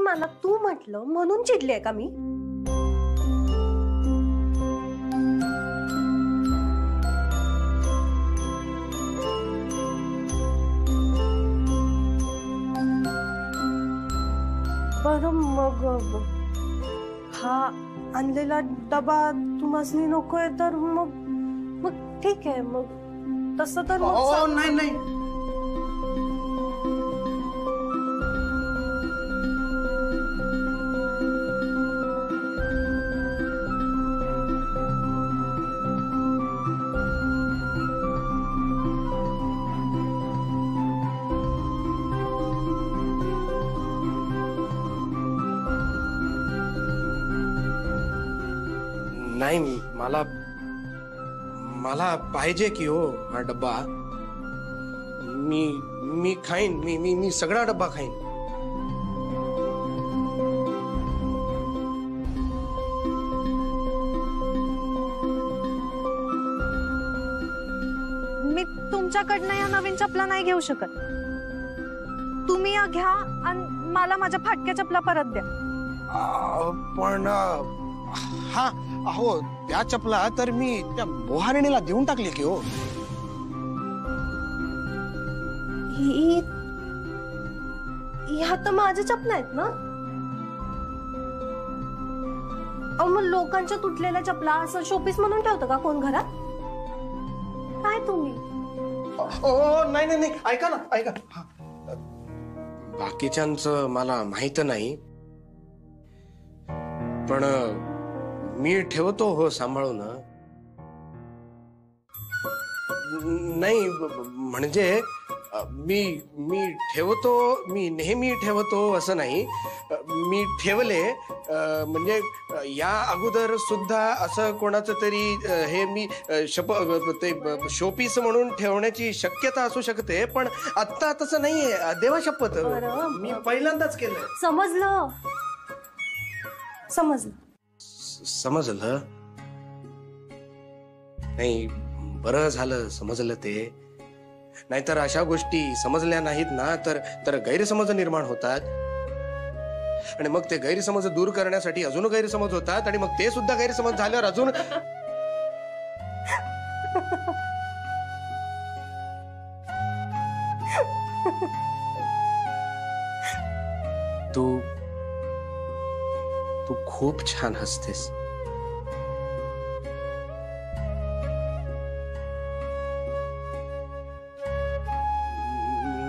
मला तू म्हटलं म्हणून चिडलीये का मी? बरं मग हा आणलेला डबा तुम्हाला नकोय तर मग ठीक आहे, मग तसं तर नाही नाही नाही, मला पाहिजे की हो हा डब्बा. मी खाईन, मी सगळा डब्बा खाईन. मी तुमच्याकडनं या नवीन चपला नाही घेऊ शकत. तुम्ही या घ्या आणि मला माझ्या फाटक्या चपला परत द्या. पण हा अहो त्या चपला तर मी त्या बोहारणीला देऊन टाकली की हो. ह्या तर माझ्या चपला आहेत ना. मग लोकांच्या तुटलेल्या चपला असं शोपीस म्हणून ठेवतं का कोण घरात? काय तुम्ही? नाही नाही नाही, ऐका ना ऐका. बाकीच्यांचं मला माहित नाही, पण मी ठेवतो हो सांभाळून. नाही म्हणजे मी ठेवतो, मी नेहमी ठेवतो असं नाही. मी ठेवले म्हणजे या अगोदर सुद्धा असं कोणाचं तरी हे मी ते शोपीस म्हणून ठेवण्याची शक्यता असू शकते, पण आता तसं नाहीये. देवा शपथ मी पहिल्यांदाच केलं. समजलं. नाही, बरं झालं समजलं ते. नाहीतर अशा गोष्टी समजल्या नाहीत ना तर गैरसमज निर्माण होतात, आणि मग ते गैरसमज दूर करण्यासाठी अजून गैरसमज होतात, आणि मग ते सुद्धा गैरसमज झाल्यावर अजून. तू खूप छान हसतेस.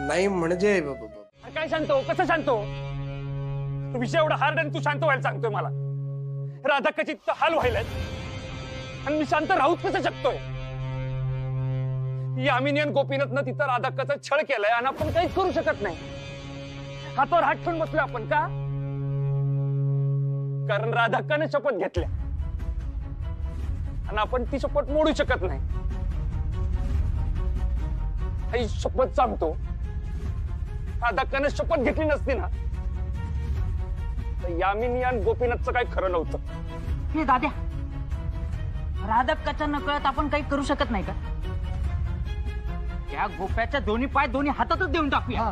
नाही म्हणजे काय शांतो, कसं शांतो? विषय एवढा हार्ड आणि तू शांत व्हायला सांगतोय मला. राधाकाची हाल व्हायलाय आणि मी शांत राहूच कसं शकतोय? यामिनी आणि गोपीनाथनं तिथं राधाकाचा छळ केलाय आणि आपण काहीच करू शकत नाही. हातावर हात ठेवून बसलोय आपण का? कारण राधाकाने शपथ घेतल्या आणि आपण ती शपथ मोडू शकत नाही. ही शपथ सांगतो, राधाकाने शपथ घेतली नसती ना तर यामिनी आणि गोपीनाथचं काही खरं नव्हतं. हे दाद्या, राधाकाच्या नकळत आपण काही करू शकत नाही का? त्या गोप्याच्या दोन्ही पाय दोन्ही हातातच देऊन टाकूया.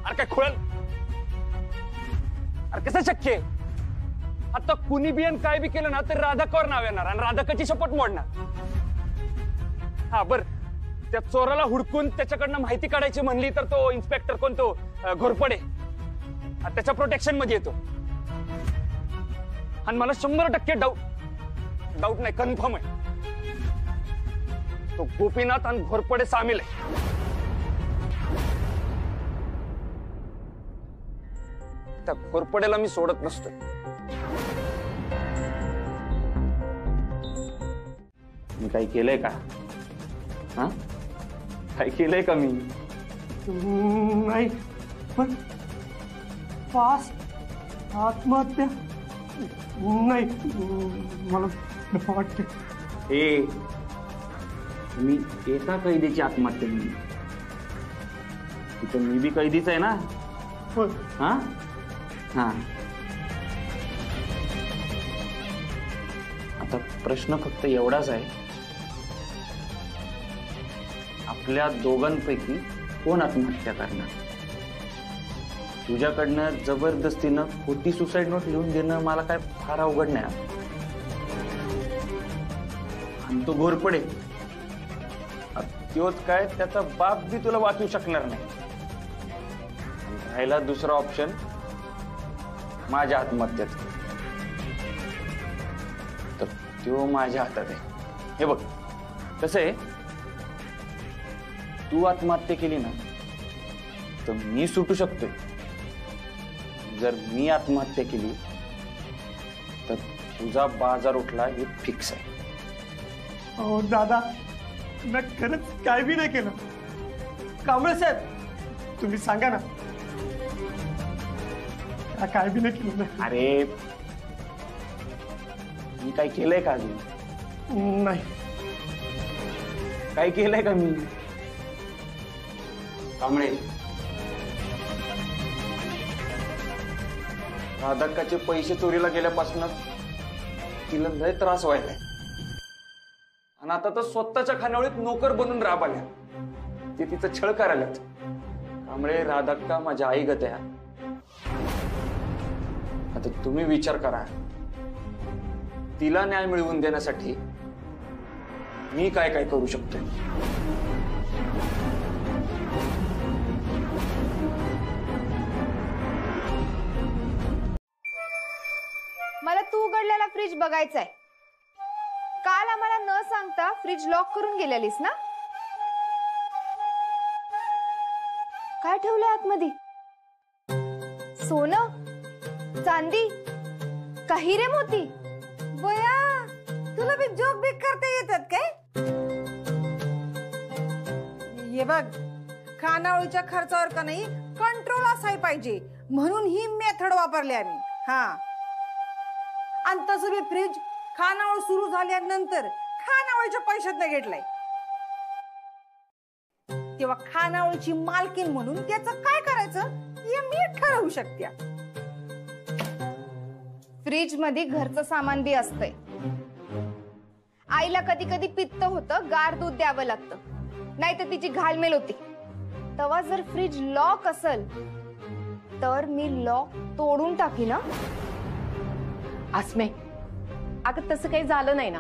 अरे काय खुळल? अरे कसं शक्य आहे? आता कुणी बी आणि काय बी केलं ना तर राधाकावर नाव येणार आणि राधाकाची शपथ मोडणार. हा बर, त्या चोराला हुडकून त्याच्याकडनं माहिती काढायची म्हणली तर तो इन्स्पेक्टर कोण, तो घोरपडे, त्याच्या प्रोटेक्शन मध्ये येतो. आणि मला 100% डाऊट नाही, कन्फर्म आहे तो गोपीनाथ आणि घोरपडे सामील आहे. त्या घोरपडेला मी सोडत नसतो. मी काही केलंय का? हा, काय केलंय का मी? नाही, पण 5 आत्महत्या नाही मला वाटते. ए, मी एका कैदीची आत्महत्या केली, तिथं मी बी कैदीच आहे ना. हा हा, आता प्रश्न फक्त एवढाच आहे, आपल्या दोघांपैकी कोण आत्महत्या करणार? तुझ्याकडनं जबरदस्तीनं खोटी सुसाईड नोट लिहून देणं मला काय फार अवघड नाही. आणि तो घोरपडे तोच काय त्याचा बाप बी तुला वाचू शकणार नाही. राहिला दुसरा ऑप्शन माझ्या आत्महत्येत, तर तो माझ्या हातात आहे. हे बघ कसं आहे, तू आत्महत्या केली ना तर मी सुटू शकतोय. जर मी आत्महत्या केली तर तुझा बाजार उठला हे फिक्स आहे. अहो दादा, मी खरंच काय बी नाही केलं. कांबळे साहेब तुम्ही सांगा ना, काय बी नाही केलं. अरे मी काय केलंय का अजून? नाही. काय केलंय का मी? कांबळे, राधाकाचे पैसे चोरीला गेल्यापासून तिला लय त्रास व्हायलाय. आणि आता तर स्वतःच्या खानावळीत नोकर बनून राबाल्या. ते तिचं छळ करायलात. त्यामुळे राधाक्का माझ्या आई गत आहे. आता तुम्ही विचार करा, तिला न्याय मिळवून देण्यासाठी मी काय काय करू शकतो. मला तू उघडलेला फ्रीज बघायचाय. काल आम्हाला न सांगता फ्रीज लॉक करून गेलेलीस ना? काय ठेवलंय आतमध्ये? सोनं, चांदी, का हिरे मोती? बया, तुला बी जोक बिक करता येतात काय? हे बघ, खानावळीच्या खर्चावर का नाही कंट्रोल असाय पाहिजे, म्हणून ही मेथड वापरली आम्ही. हा, आणि तसं बी फ्रीज खानावळ सुरू झाल्यानंतर खानावळीच्या पैशात घेतलाय. तेव्हा खानावळीची मालकीन म्हणून त्याचं काय करायचं हे मी ठरवू शकते. फ्रीज मध्ये घरचं सामान बी असतंय. आईला कधी कधी पित्त होतं, गार दूध द्यावं लागतं, नाही तर तिची घालमेल होती. तेव्हा जर फ्रीज लॉक असेल तर मी लॉक तोडून टाकी ना. आसमे, अगं तसं काही झालं नाही ना.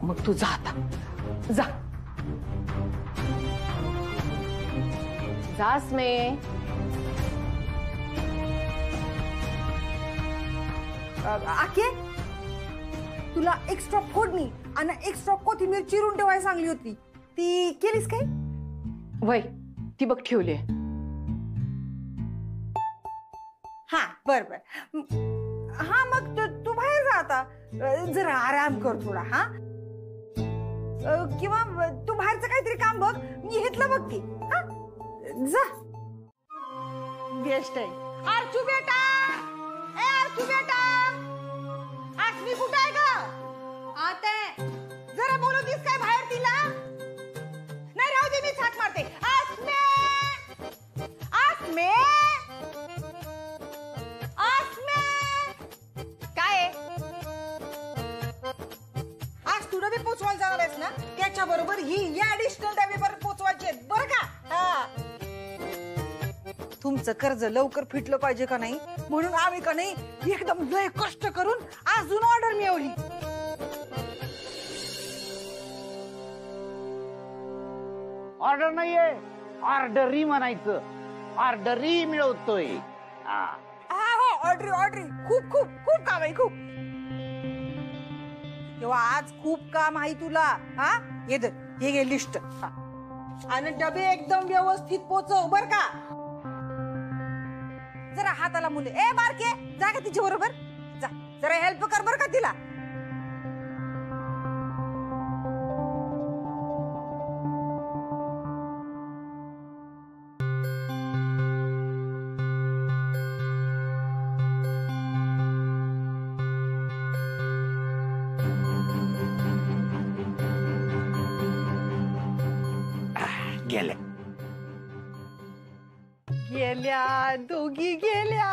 मग तू जा आता, जा जा आसमे. आके, तुला एक्स्ट्रा फोडणी आणि एक्स्ट्रा कोथिंबीर चिरून ठेवायला सांगली होती, ती केलीस काय? वय ती बघ ठेवली. हा बर बर. हा मग तू बाहेर जा आता, जरा आराम कर थोडा. हा, किंवा तू बाहेरचं काहीतरी काम बघ, मी घेतलं बघ की. हा, जा. बेस्ट आहे. आरचू बेटा, ए आरचू बेटा, आसमी कुठं आहे ग? आते, जरा बोलवतीस काय बाहेर तिला? नाही राहू दे, मी छाट मारते. आसमे, आसमे, काय आज तुला बी पोचवायला जाणार आहेस ना, त्याच्या बरोबर ही या ऍडिशनल डबे परत पोचवायचे आहेत बरं का. हा, तुमचं कर्ज लवकर फिटलं पाहिजे का नाही, म्हणून आम्ही का नाही एकदम लय कष्ट करून अजून ऑर्डर मिळवली. ऑर्डर नाहीये, ऑर्डरी म्हणायचं. ऑर्डरी मिळवतोय. हा हो, ऑर्डरी ऑर्डरी, खूप खूप खूप काम आहे, खूप. तेव्हा आज खूप काम आहे तुला. हा, हे धर, हे घे लिस्ट. आणि डबे एकदम व्यवस्थित पोचव बर का. जरा हाताला मुले. ए बारके, जा का तिच्या बरोबर, जा जरा हेल्प कर बर का तिला. गेले गेल्या, दोघी गेल्या.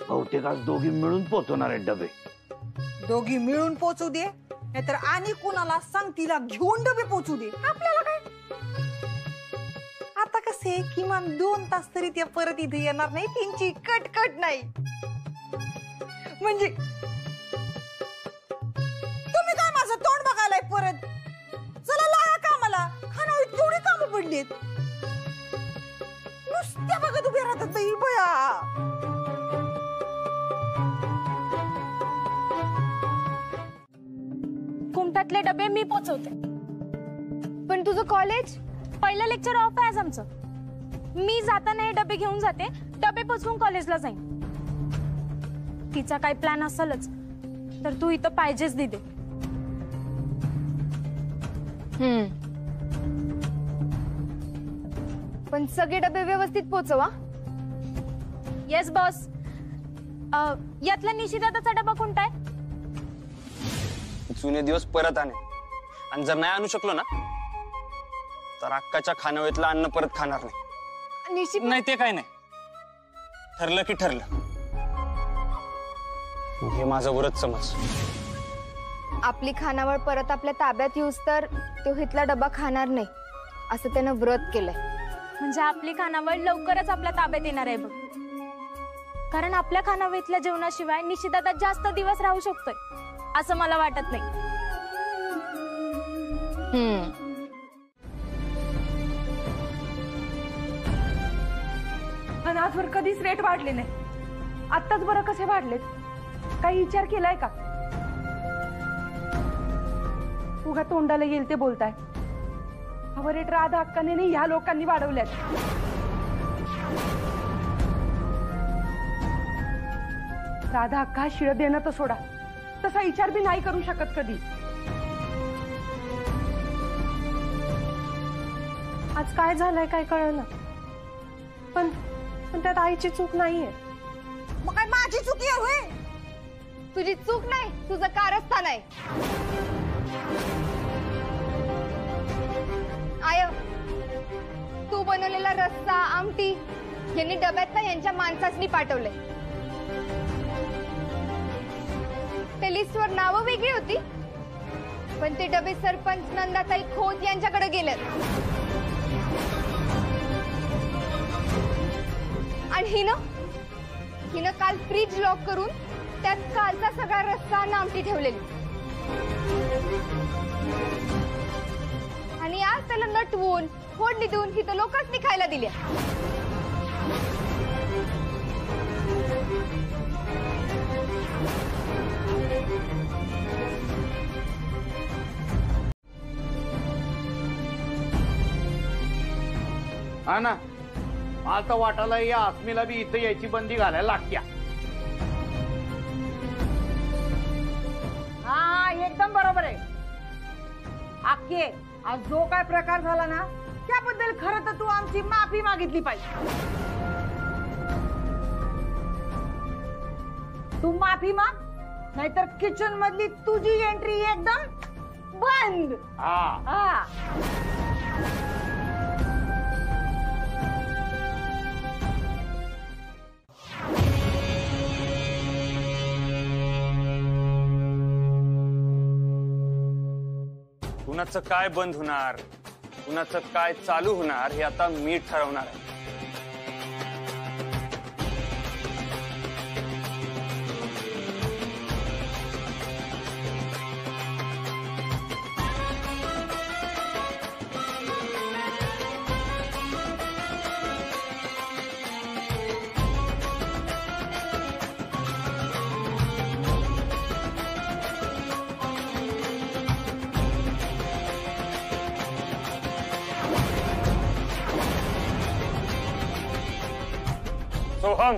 बहुतेक आज दोघी मिळून पोचवणार आहेत डबे. दोघी मिळून पोचू दे, नाहीतर आणि कुणाला सांग तिला घेऊन डबे पोचू दे. आपल्याला काय. आता कसे किमान 2 तास तरी त्या परत इथे येणार नाही, त्यांची कटकट नाही. म्हणजे तुम्ही काय माझं तोंड बघायलाय परत? चला लागा कामाला, खानावळीत केवढी कामं पडलीत. नुसत्या बघत उभ्या राहतात बाई बया. कुमटातले डबे मी पोचवते. पण तुझं कॉलेज? पहिलं लेक्चर ऑफ आहे आज आमचं. मी जाताना हे डबे घेऊन जाते, डबे पोचवून कॉलेजला जाईन. तिचा काही प्लॅन असेलच तर तू इथं पाहिजेच दिदे. पण सगळे डबे व्यवस्थित पोचवा. Yes boss. यातला निशिदाचा डबा कोणता आहे? जुने दिवस परत आणे, आणि जर नाही आणू शकलो ना तर अक्काच्या खानावळीतलं अन्न परत खाणार नाही. नाही ते काय नाही, ठरलं की ठरलं. हे माझं वरच समज. आपली खानावळ परत आपल्या ताब्यात येऊस तर तो हितला डबा खाणार नाही असं त्यानं व्रत केलंय. म्हणजे आपली खानावळ लवकरच आपल्या ताब्यात येणार आहे बघ. कारण आपल्या खानावळीतल्या जेवणाशिवाय निशिदादा जास्त दिवस राहू शकतोय असं मला वाटत नाही. आणि आजवर कधीच रेट वाढले नाही, आत्ताच बरं कसे वाढलेत? काही विचार केलाय का? उगा तोंडाला येईल ते बोलताय. हवं रेट राधा हक्काने नाही, ह्या लोकांनी वाढवल्यात. राधा हक्का शिळ देणं तर सोडा, तसा विचार बी नाही करू शकत कधी. आज काय झालंय काय कळलं, पण त्यात आईची चूक नाहीये. मग काय माझी चुकी आहे होय? तुझी चूक नाही, तुझं कारस्थान आहे. आय, तू बनवलेला रस्सा आमटी यांनी डब्यात ना यांच्या माणसासनी पाठवलंय. त्या लिस्टवर नावं वेगळी होती, पण ते डबे सरपंच नंदाताई खोत यांच्याकडे गेलेत. आणि हिनं काल फ्रीज लॉक करून त्यात कालचा सगळा रस्सा आणि आमटी ठेवलेली, आणि आज त्याला नटवून फोडणी देऊन हिथं लोकांनी खायला दिल्या. हा ना, आता वाटायला या आसमीला बी इथं यायची बंदी घालायला लागत्या. हा एकदम बरोबर आहे. आखे आज जो काय प्रकार झाला ना त्याबद्दल खरं तर तू आमची माफी मागितली पाहिजे. तू माफी माग, नाहीतर किचन मधली तुझी एंट्री एकदम बंद. हा. कुणाचं काय बंद होणार, कुणाचं काय चालू होणार हे आता मी ठरवणार आहे. सोहम,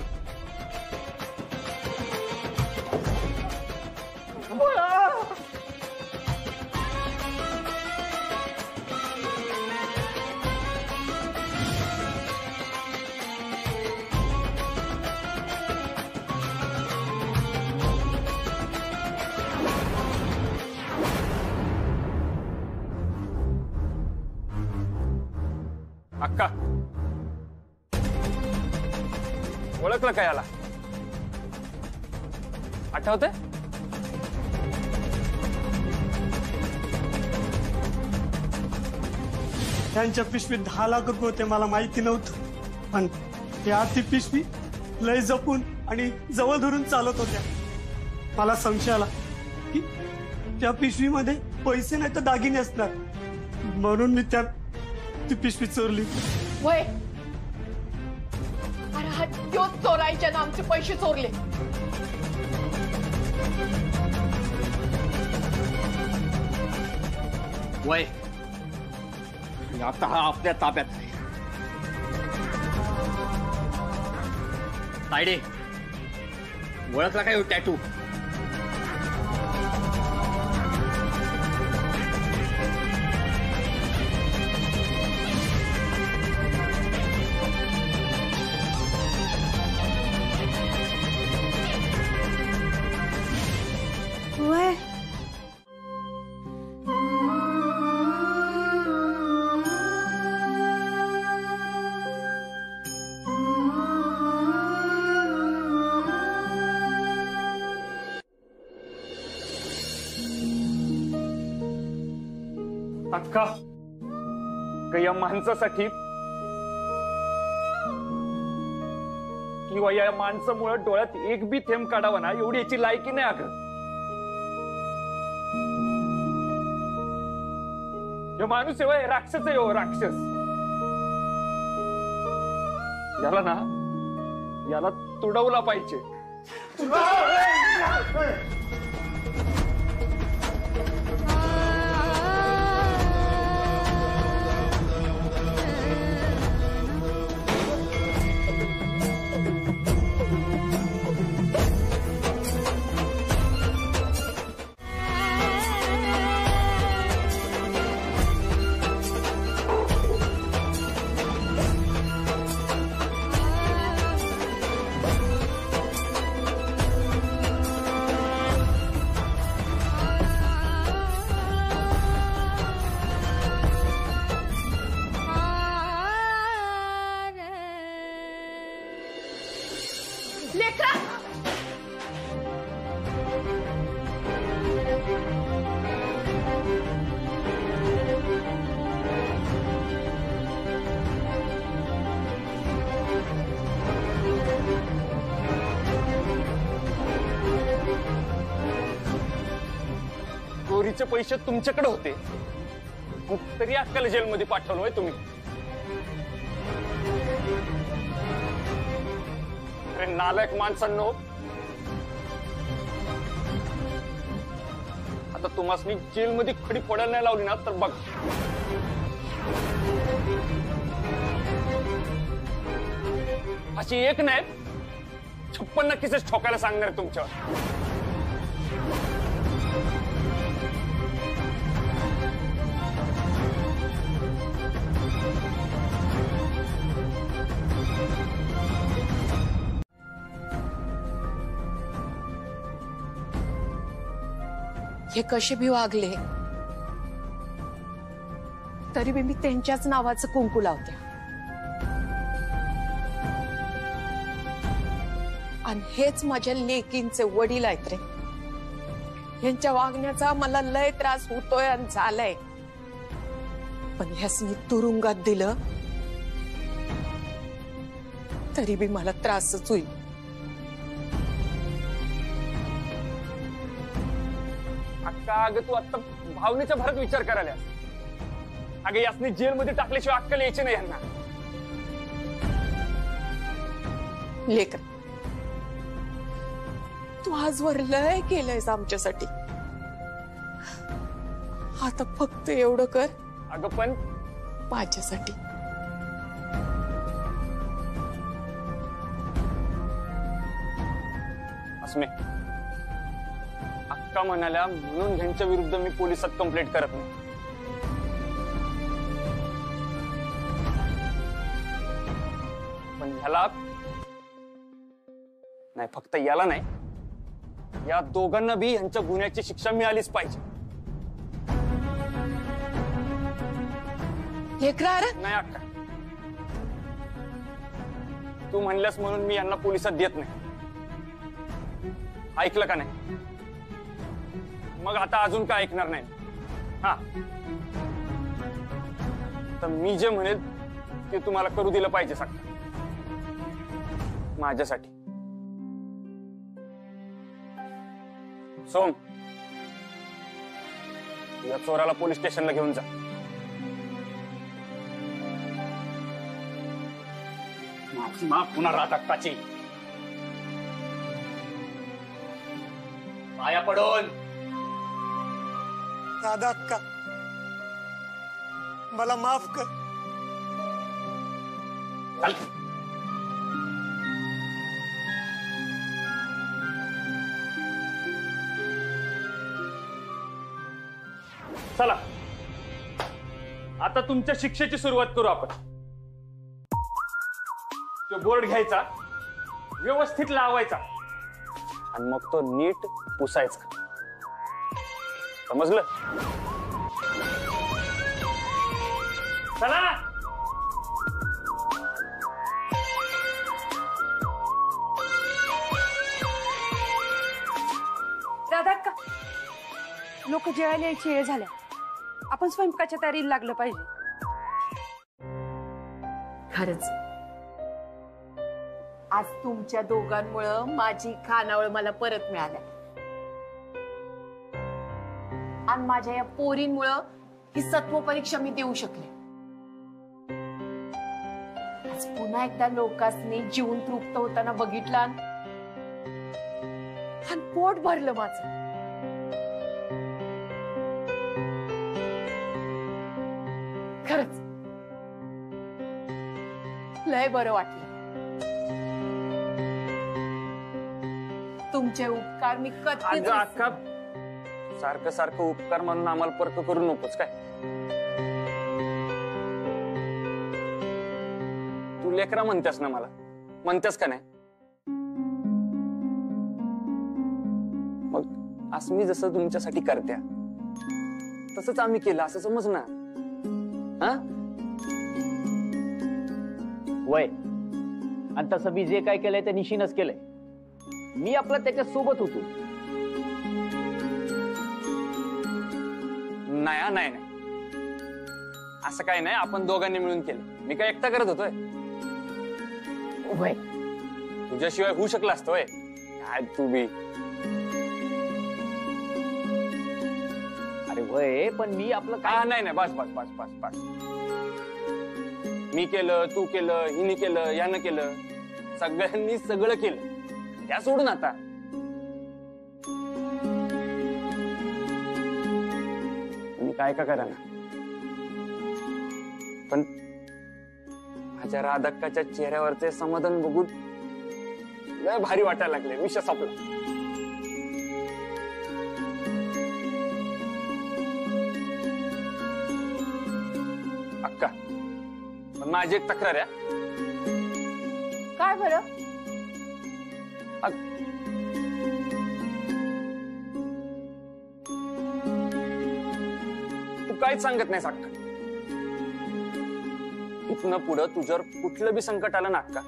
अक्का ओळखलं का याला? आठवतंय? त्यांच्या पिशवीत 10 लाख रुपये होते मला माहिती नव्हतं, पण त्या ती पिशवी लय जपून आणि जवळ धरून चालत होत्या. मला संशय आला की त्या पिशवीमध्ये पैसे नाही तर दागिने असणार, म्हणून मी ती पिशवी चोरली. वय अरे हा त्योच चोरायच्या ना आमचे पैसे चोरले. वय आता हा आपल्या ताब्यात आहे. तायडे ओळखला काय टॅटू? वय अक्का का या माणसासाठी किंवा या माणसामुळे डोळ्यात एक बी थेंब काढावा ना एवढी याची लायकी नाही अगं. हे माणूस आहे राक्षस आहे, हो राक्षस. याला ना याला तुडवला पाहिजे. चोरीचे पैसे तुमच्याकडे होते तरी अक्काला जेलमध्ये पाठवलोय तुम्ही. अरे नालायक माणसांनो, आता तुम्हाला जेलमध्ये खडी फोडायला नाही लावली ना तर बघ. अशी एक नाही 56 केसेस ठोकायला सांगणार तुमच्यावर. हे कसे भी वागले तरी मी त्यांच्याच नावाचं कुंकू लावते. आणि हेच माझ्या लेकींचे वडील आहेत रे. यांच्या वागण्याचा मला लय त्रास होतोय आणि झालाय, पण ह्यासनी तुरुंगात दिलं तरी बी मला त्रासच होईल. अक्का अगं तू आता भावनेच्या भरात विचार करायला. अगं यासनी जेलमध्ये टाकल्याशिवाय अक्कल यायची नाही यांना. लेकर तू आजवर लय केलंयस आमच्यासाठी, आता फक्त एवढं कर अगं पण माझ्यासाठी. अस्मे अक्का म्हणाल्या म्हणून ह्यांच्या विरुद्ध मी पोलिसात कंप्लेंट करत नाही. पण ह्याला नाही, फक्त याला नाही, या दोघांना बी ह्यांच्या गुन्ह्याची शिक्षा मिळालीच पाहिजे. नाही अक्का, तू म्हणल्यास म्हणून मी यांना पोलिसात देत नाही. ऐकलं का नाही? मग आता अजून काय ऐकणार नाही. हा आता मी जे म्हणेल ते तुम्हाला करू दिलं पाहिजे सांगता माझ्यासाठी. सोम, या चोराला पोलीस स्टेशनला घेऊन जा. माफी माग पुन्हा राधाक्काची. पाया पडून राधा अक्का, मला माफ कर. चल. चला आता तुमच्या शिक्षेची सुरुवात करू आपण. तो बोर्ड घ्यायचा, व्यवस्थित लावायचा आणि मग तो नीट पुसायचा. समजलं? चला. राधा का लोक जेवायला यायची वेळ झाल्या, आपण स्वयंपाकाच्या तयारीला लागलं पाहिजे. खरंच आज तुमच्या दोघांमुळं माझी खानावळ मला परत मिळाल्या आणि माझ्या या पोरींमुळं ही सत्व परीक्षा मी देऊ शकले. आज पुन्हा एकदा लोकांनी जीवन तृप्त होताना बघितला आणि पोट भरलं माझं. खरंच लय बरं वाटलं. तुमचे उपकार मी कधीच अक्का, सारखं सारखं उपकार म्हणून आम्हाला परक करू नकोस काय. तू लेकरा म्हणतेस ना, मला म्हणतेस का नाही? मग असं मी जसं तुमच्यासाठी करत्या तसंच आम्ही केलं असं समज ना. हा वय आणि तसं मी जे काय केलंय ते निशीनच केलंय. मी आपला त्याच्या सोबत होतो. नाही नाही नाही, असं काय नाही. आपण दोघांनी मिळून केलं. मी काय एकटा करत होतोय? वय तुझ्याशिवाय होऊ शकला असतोय काय तू बी. अरे वय पण मी आपलं काय. नाही नाही, बस बस बस बस बस. मी केलं, तू केलं, हिने केलं, यानं केलं, सगळ्यांनी सगळं केलं. त्या सोडून आता तुम्ही काय का करा ना, पण माझ्या राधक्काच्या चेहऱ्यावरचे समाधान बघून लय भारी वाटायला लागले. विषय संपला. अक्का, पण माझी एक तक्रार आहे. काय बरं? तू काहीच सांगत नाही अक्का. इथनं पुढं तुझ्यावर कुठलं बी संकट आलं ना अक्का,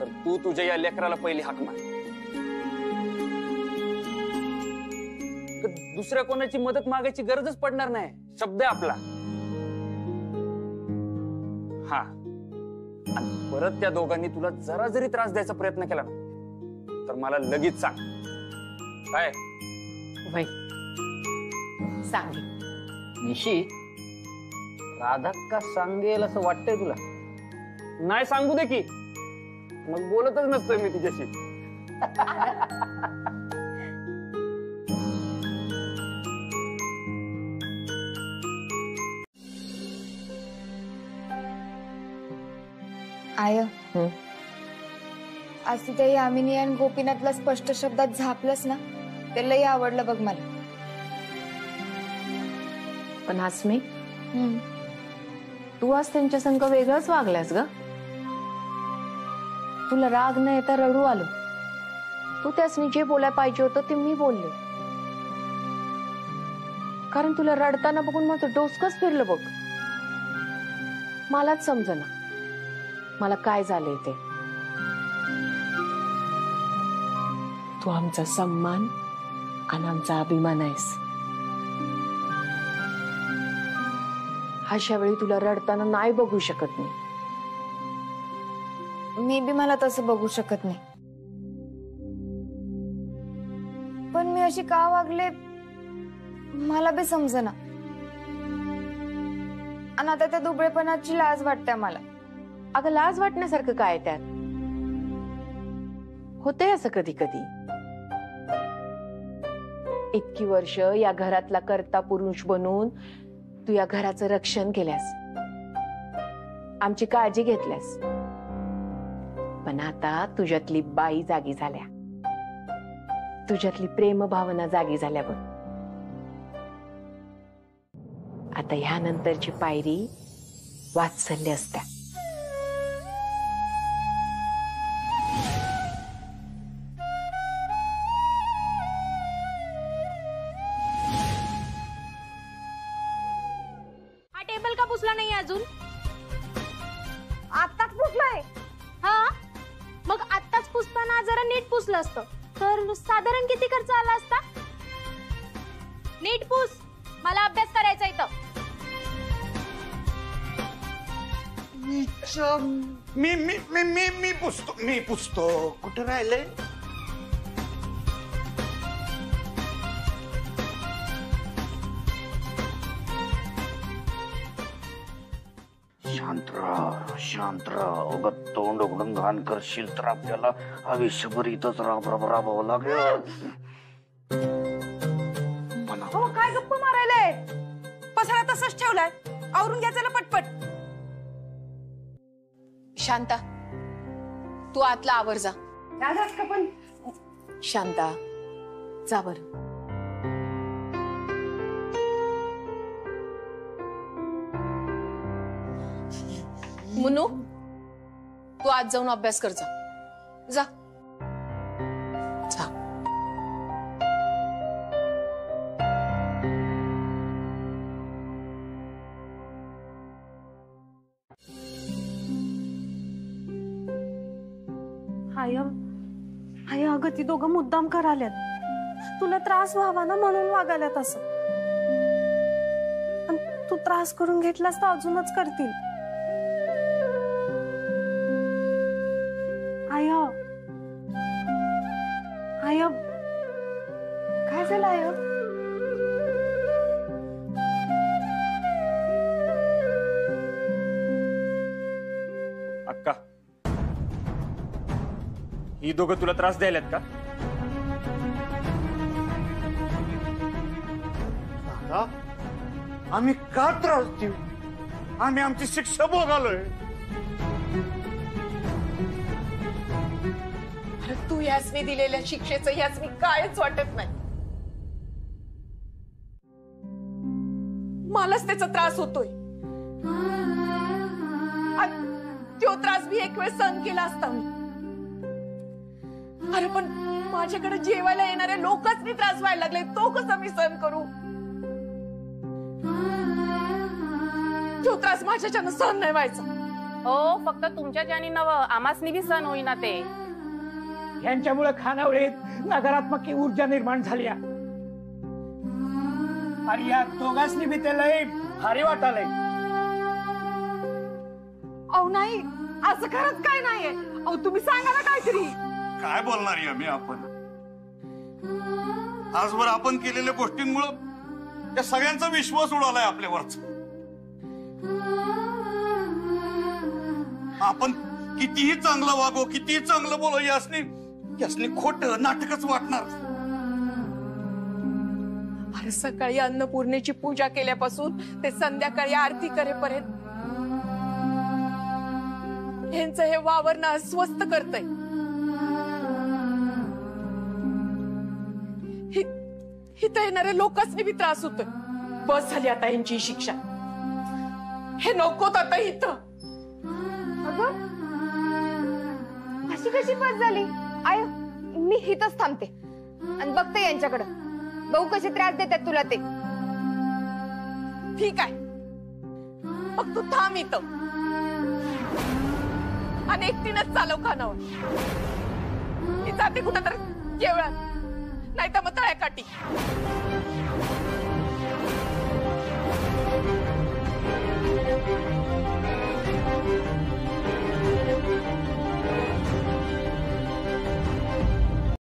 तर तू तुझ्या या लेकराला पहिली हाक मार. दुसऱ्या कोणाची मदत मागायची गरजच पडणार नाही. शब्द आहे आपला. हा, आणि परत त्या दोघांनी तुला जरा जरी त्रास द्यायचा प्रयत्न केला ना, तर मला लगेच सांग. काय? वय सांगे. निशी, राधा का सांगेल असं वाटतंय तुला? नाही सांगू दे की, मग बोलतच नसतोय मी तुझ्याशी. आय आज तिथे यामिनी आणि गोपीनाथला स्पष्ट शब्दात झापलंस ना, ते लई आवडलं बघ मला. पण हास्मी, तू आज त्यांच्या संग वेगळंच वागलास ग. तुला राग नाही तर रडू आलो. तू त्यासनी जे बोलायला पाहिजे होतं ते मी बोलले, कारण तुला रडताना बघून माझं डोसकंच फिरलं बघ. मलाच समजना मला काय झालंय ते. तू आमचा सन्मान आणि आमचा अभिमान आहेस. अशा वेळी तुला रडताना नाही बघू शकत नाही. मी बी मला तसं बघू शकत नाही. पण मी अशी का वागले मला बी समजेना. आणि आता त्या दुबळेपणाची लाज वाटते मला. अगं लाज वाटण्यासारखं काय त्यात? होतंय असं कधी कधी. इतकी वर्ष या घरातला कर्ता पुरुष बनून तू या घराचं रक्षण केल्यास, आमची काळजी घेतल्यास. पण आता तुझ्यातली बाई जागी झाल्या, तुझ्यातली प्रेम भावना जागी झाल्या बघ. आता ह्यानंतरची पायरी वात्सल्य असत्या. हा टेबल का पुसला नाही अजून? आत्ताच पुसलाय. हा, मग आत्ताच पुसताना जरा नीट पुसलं असतं तर साधारण किती खर्च आला असता? नीट पुस, मला अभ्यास करायचा इथं. मी पुसतो. कुठं राहिलंय? शांत राहा. उगाच तोंड उघडून घाण करशील तर आपल्याला आयुष्यभर इथंच राबावं लागेल. हो, काय गप्प मारायलाय? पसारा तसंच ठेवलाय, आवरून घ्या चला पटपट. शांता, तू आतला आवर जा. का पण शांता, जा बर. मुनू, तू आज जाऊन अभ्यास कर. जा जा. हाय अगं, ती दोघं मुद्दाम कराल्यात. तुला त्रास व्हावा ना म्हणून वागाल्यात असं. पण तू त्रास करून घेतलास तर अजूनच करतील. आय काय झालं आय? अक्का, ही दोघं तुला त्रास द्यायलात का? दादा, आम्ही का त्रास देऊ? आम्ही आमची शिक्षा भोगालोय. तू यासनी दिलेल्या शिक्षेचं यासनी कायच वाटत नाही. मलाच त्याचा त्रास होतोय. तो त्रास मी एक वेळ सहन केला असता मी. अरे पण माझ्याकडे जेवायला येणाऱ्या लोकच मी त्रास व्हायला लागले, तो कसा मी सहन करू? तो त्रास माझ्याच्यानं सहन नाही व्हायचा. हो, फक्त तुमच्या ज्यानी नवं, आमासनी बी सहन होईना ते. यांच्यामुळे खानावळीत नकारात्मक ऊर्जा निर्माण झाली. आणि या दोघांनी बी त्याला भारी वाटालय. अहो नाही, असं खरंच काय नाहीये. अहो तुम्ही सांगा ना काहीतरी. काय बोलणार आहे आम्ही? आपण आजवर आपण केलेल्या गोष्टींमुळे त्या सगळ्यांचा विश्वास उडालाय आपल्यावरच. आपण कितीही चांगलं वागो, कितीही चांगलं बोलो, यासनी खोट नाटकच वाटणार. अरे सकाळी अन्नपूर्णेची पूजा केल्यापासून ते संध्याकाळी आरती करेपर्यंत यांचं हे वावरणं अस्वस्थ करतय. इथं येणाऱ्या लोकांनी बी त्रास होतोय. बस झाली आता यांची शिक्षा. हे नकोत आता इथं. अगं अशी कशी बस झाली? आय मी हिथच थांबते आणि बघते यांच्याकडे. बघू कसे त्रास देतात तुला ते. ठीक आहे, मग तू थांब इथं आणि एकटीनच चालव खानावर. मी जाते कुठं तर केवळात, नाही तर मग तळ्याकाठी.